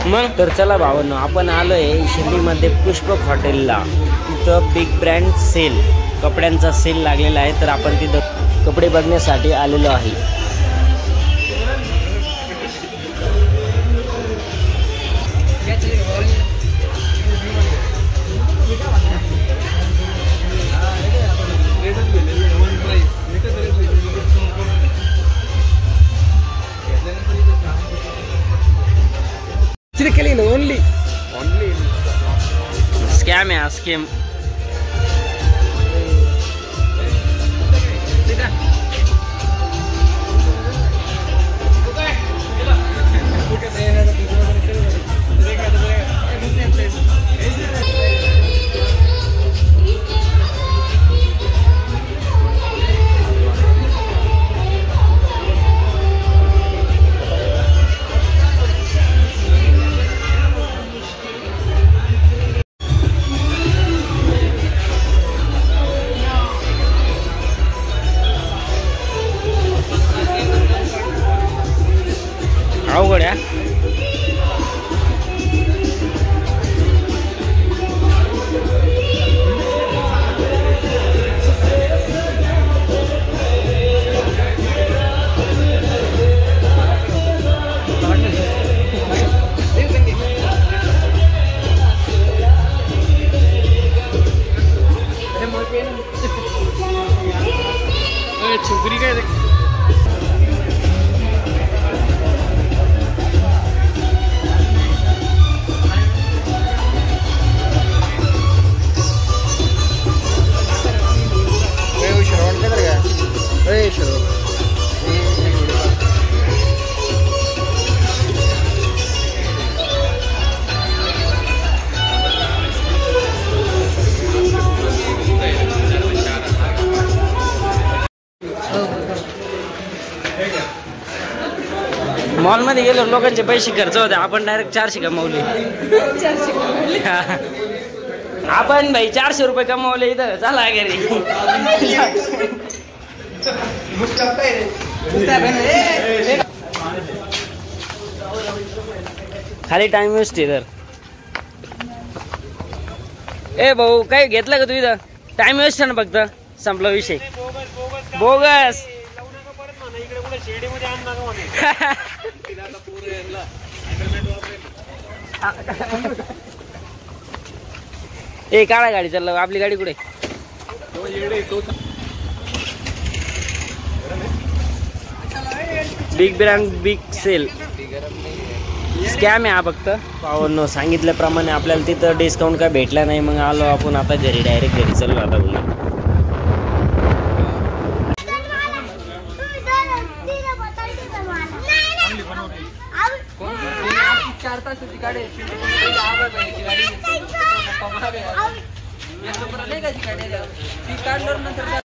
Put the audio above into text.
मग तर चला भावांनो, आपण आलोय शिर्डीमध्ये पुष्पक हॉटेलला. तिथं बिग ब्रँड सेल, कपड्यांचा सेल लागलेला आहे. तर आपण तिथं कपडे बघण्यासाठी आलेलो आहे. ओनली स्कॅम आहे, स्कॅम. अवघड आहे. छोकरी काय मॉल मध्ये गेलो, लोकांचे पैसे खर्च होते, आपण डायरेक्ट 400 कमवले. आपण भाई 400 रुपये कमवले इथं. चला घरी. खाली टाइम वेस्ट आहे. तर ए भाऊ, काय घेतलं का तू इथं? टाइम वेस्ट आहे ना, फक्त संपला विषय. बोगस. ए काळा गाडी चाललं, आपली गाडी कुठे? Big brand big sale scam आहे हा फक्त. पाहुणं सांगितल्याप्रमाणे आपल्याला तिथं डिस्काउंट काय भेटला नाही. मग आलो आपण आता घरी, डायरेक्ट घरी चाललो आता पुन्हा.